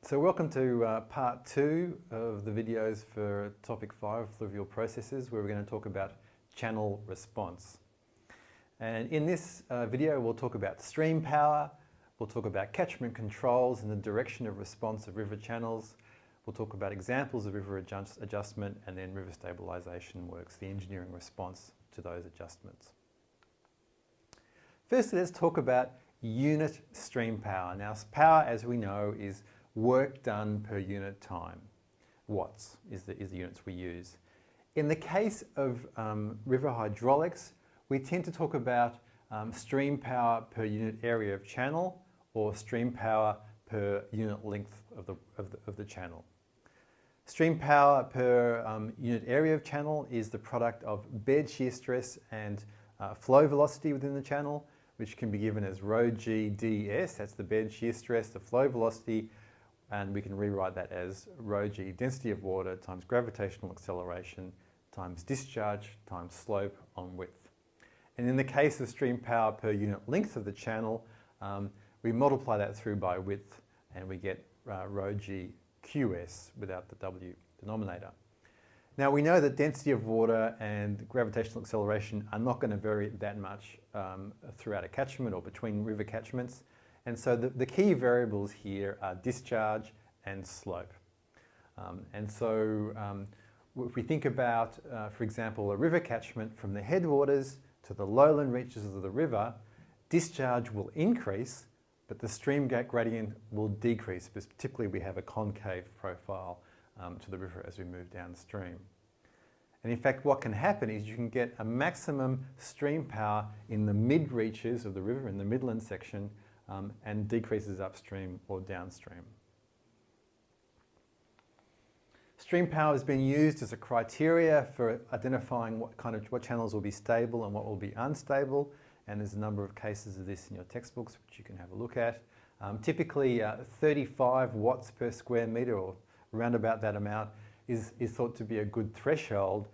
So welcome to part 2 of the videos for topic 5, fluvial processes, where we're going to talk about channel response. And in this video we'll talk about stream power, we'll talk about catchment controls and the direction of response of river channels, we'll talk about examples of river adjustment, and then river stabilisation works, the engineering response to those adjustments. Firstly, let's talk about unit stream power. Now, power, as we know, is work done per unit time. Watts is the units we use. In the case of river hydraulics, we tend to talk about stream power per unit area of channel, or stream power per unit length of the channel. Stream power per unit area of channel is the product of bed shear stress and flow velocity within the channel, which can be given as rho g ds. That's the bed shear stress, the flow velocity, and we can rewrite that as rho g density of water times gravitational acceleration times discharge times slope on width. And in the case of stream power per unit length of the channel, we multiply that through by width and we get rho g qs without the w denominator. Now, we know that density of water and gravitational acceleration are not going to vary that much throughout a catchment or between river catchments. And so the key variables here are discharge and slope. If we think about, for example, a river catchment from the headwaters to the lowland reaches of the river, discharge will increase, but the stream gradient will decrease, because typically we have a concave profile to the river as we move downstream. And in fact, what can happen is you can get a maximum stream power in the mid-reaches of the river, in the midland section, and decreases upstream or downstream. Stream power has been used as a criteria for identifying what channels will be stable and what will be unstable, and there's a number of cases of this in your textbooks which you can have a look at. Typically 35 watts per square metre, or around about that amount, is thought to be a good threshold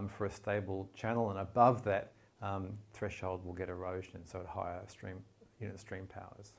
for a stable channel, and above that threshold will get erosion, so at higher unit stream powers.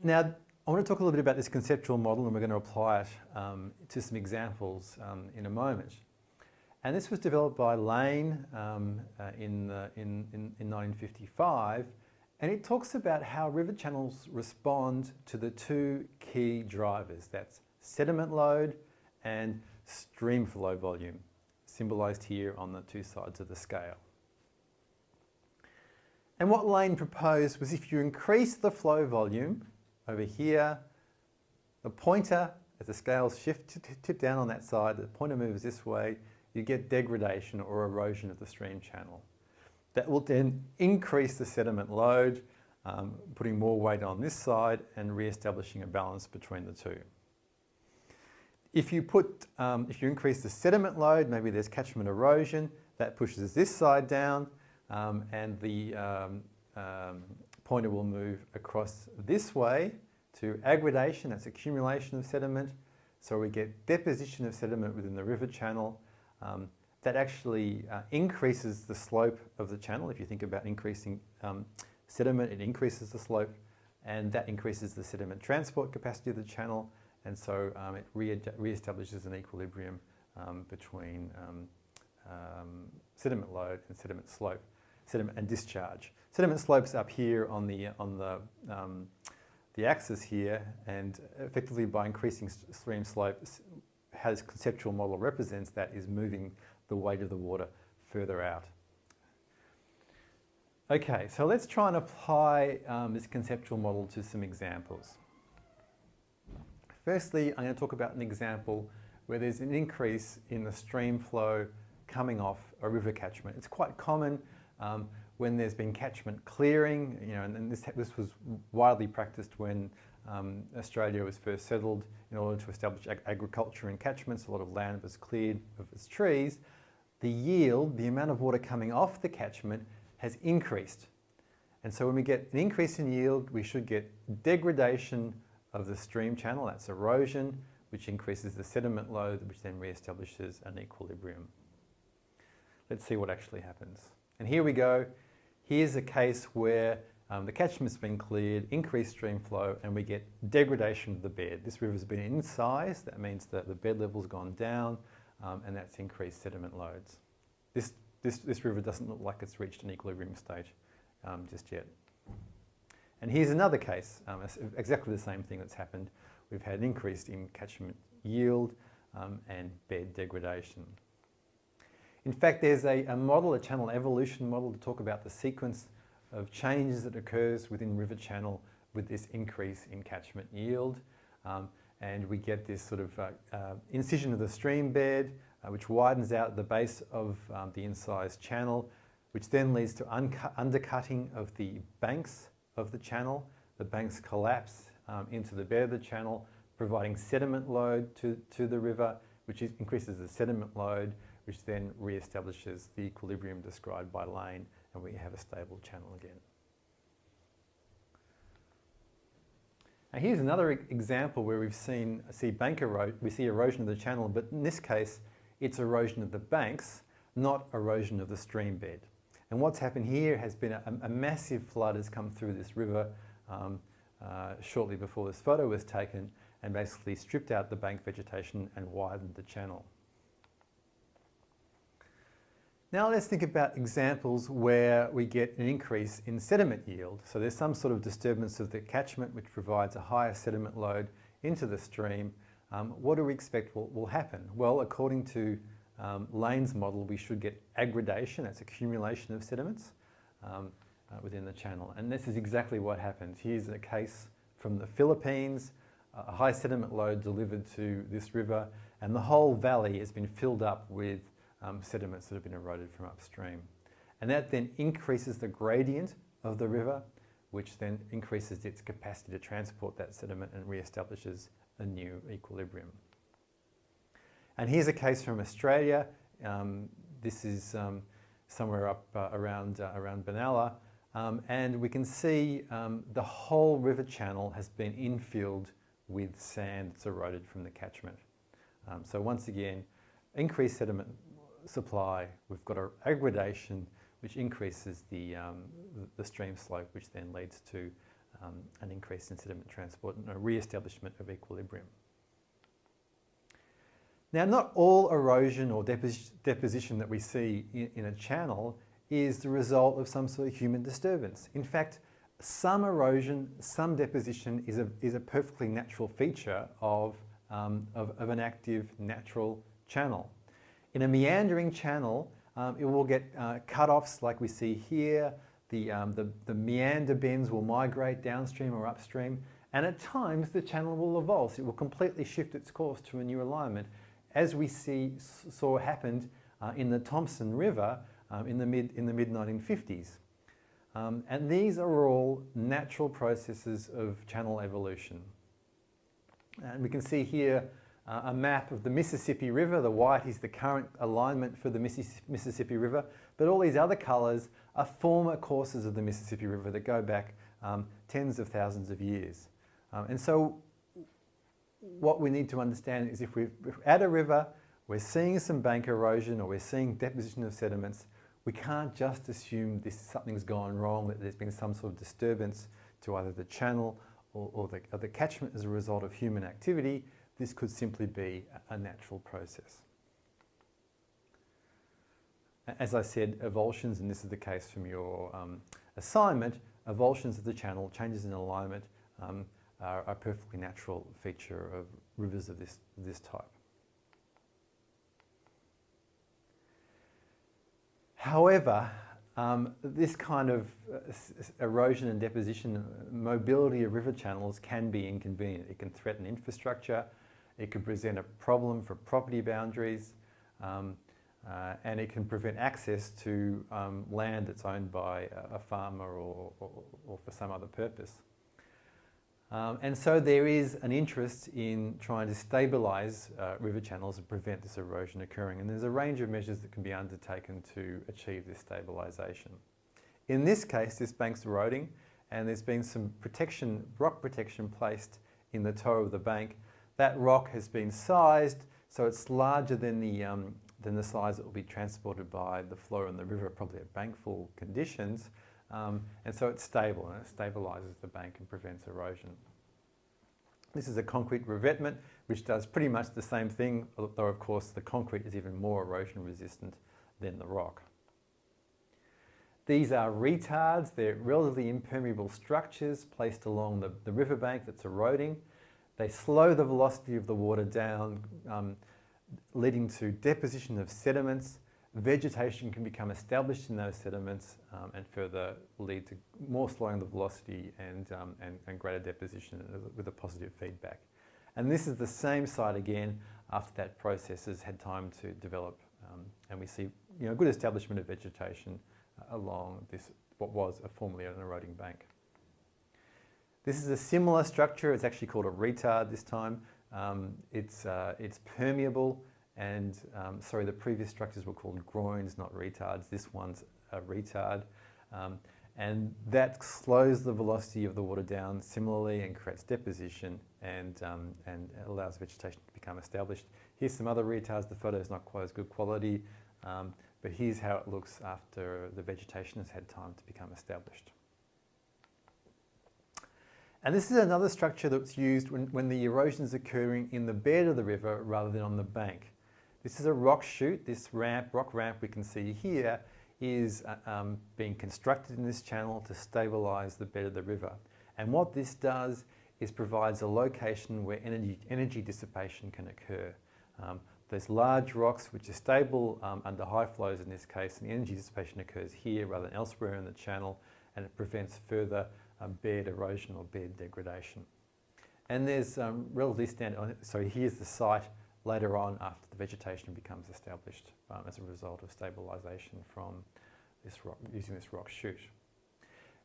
Now, I want to talk a little bit about this conceptual model, and we're going to apply it to some examples in a moment. And this was developed by Lane in 1955, and it talks about how river channels respond to the two key drivers. That's sediment load and stream flow volume, symbolised here on the two sides of the scale. And what Lane proposed was, if you increase the flow volume over here, the pointer, as the scales tip down on that side, the pointer moves this way, you get degradation or erosion of the stream channel. That will then increase the sediment load, putting more weight on this side and re-establishing a balance between the two. If you increase the sediment load, maybe there's catchment erosion, that pushes this side down, and the pointer will move across this way to aggradation, that's accumulation of sediment. So we get deposition of sediment within the river channel. That actually increases the slope of the channel. If you think about increasing sediment, it increases the slope, and that increases the sediment transport capacity of the channel, and so it re-establishes an equilibrium between sediment load and sediment slope, sediment and discharge. Sediment slope's up here on the axis here, and effectively by increasing stream slope, how this conceptual model represents that is moving the weight of the water further out. Okay, so let's try and apply this conceptual model to some examples. Firstly, I'm going to talk about an example where there's an increase in the stream flow coming off a river catchment. It's quite common when there's been catchment clearing, and this was widely practiced when Australia was first settled in order to establish agriculture in catchments. A lot of land was cleared of its trees. The yield, the amount of water coming off the catchment, has increased. And so when we get an increase in yield, we should get degradation of the stream channel, that's erosion, which increases the sediment load, which then re-establishes an equilibrium. Let's see what actually happens. And here we go. Here's a case where the catchment's been cleared, increased stream flow, and we get degradation of the bed. This river's been incised, that means that the bed level's gone down, and that's increased sediment loads. This river doesn't look like it's reached an equilibrium state just yet. And here's another case, exactly the same thing that's happened. We've had an increase in catchment yield and bed degradation. In fact, there's a model, a channel evolution model, to talk about the sequence of changes that occurs within river channel with this increase in catchment yield. And we get this sort of incision of the stream bed, which widens out at the base of the incised channel, which then leads to undercutting of the banks of the channel. The banks collapse into the bed of the channel, providing sediment load to the river, which increases the sediment load, which then re-establishes the equilibrium described by Lane, and we have a stable channel again. Now here's another example where we see erosion of the channel, but in this case it's erosion of the banks, not erosion of the stream bed. And what's happened here has been a massive flood has come through this river shortly before this photo was taken, and basically stripped out the bank vegetation and widened the channel. Now let's think about examples where we get an increase in sediment yield. So there's some sort of disturbance of the catchment which provides a higher sediment load into the stream. What do we expect will happen? Well, according to Lane's model, we should get aggradation, that's accumulation of sediments within the channel. And this is exactly what happens. Here's a case from the Philippines, a high sediment load delivered to this river, and the whole valley has been filled up with sediments that have been eroded from upstream. And that then increases the gradient of the river, which then increases its capacity to transport that sediment and re-establishes a new equilibrium. And here's a case from Australia. This is somewhere up around Benalla, and we can see the whole river channel has been infilled with sand that's eroded from the catchment. So once again, increased sediment supply, we've got an aggradation which increases the stream slope, which then leads to an increase in sediment transport and a re-establishment of equilibrium. Now, not all erosion or deposition that we see in a channel is the result of some sort of human disturbance. In fact, some erosion, some deposition is a perfectly natural feature of an active natural channel. In a meandering channel, it will get cut-offs like we see here. The meander bends will migrate downstream or upstream, and at times the channel will evolve. So it will completely shift its course to a new alignment, as we saw happened in the Thompson River in the mid-1950s. And these are all natural processes of channel evolution. And we can see here a map of the Mississippi River. The white is the current alignment for the Mississippi River, but all these other colours are former courses of the Mississippi River that go back tens of thousands of years. And so what we need to understand is if we're at a river, we're seeing some bank erosion or we're seeing deposition of sediments, we can't just assume something's gone wrong, that there's been some sort of disturbance to either the channel or the catchment as a result of human activity. This could simply be a natural process. As I said, avulsions, and this is the case from your assignment, avulsions of the channel, changes in alignment, are a perfectly natural feature of rivers of this type. However, this kind of erosion and deposition, mobility of river channels can be inconvenient. It can threaten infrastructure, it can present a problem for property boundaries, and it can prevent access to land that's owned by a farmer or for some other purpose. And so there is an interest in trying to stabilise river channels and prevent this erosion occurring. And there's a range of measures that can be undertaken to achieve this stabilisation. In this case, this bank's eroding, and there's been some protection, rock protection placed in the toe of the bank. That rock has been sized, so it's larger than the size that will be transported by the flow in the river, probably at bankfall conditions. and so it's stable and it stabilises the bank and prevents erosion. This is a concrete revetment which does pretty much the same thing, although of course the concrete is even more erosion resistant than the rock. These are retards. They're relatively impermeable structures placed along the riverbank that's eroding. They slow the velocity of the water down, leading to deposition of sediments. Vegetation can become established in those sediments and further lead to more slowing of the velocity and greater deposition with a positive feedback. And this is the same site again after that process has had time to develop, and we see good establishment of vegetation along this, what was formerly an eroding bank. This is a similar structure. It's actually called a retard this time. It's permeable, and the previous structures were called groins, not retards. This one's a retard, and that slows the velocity of the water down similarly and creates deposition and allows vegetation to become established. Here's some other retards. The photo is not quite as good quality, but here's how it looks after the vegetation has had time to become established. And this is another structure that's used when the erosion is occurring in the bed of the river rather than on the bank. This is a rock chute. This rock ramp we can see here is being constructed in this channel to stabilise the bed of the river. And what this does is provides a location where energy dissipation can occur. There's large rocks which are stable under high flows in this case, and the energy dissipation occurs here rather than elsewhere in the channel, and it prevents further bed erosion or bed degradation. And there's relatively standard, so here's the site later on after the vegetation becomes established as a result of stabilisation from this rock, using this rock chute.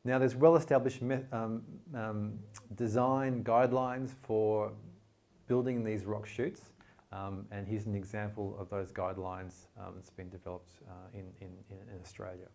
Now there's well-established design guidelines for building these rock chutes, and here's an example of those guidelines that's been developed in Australia.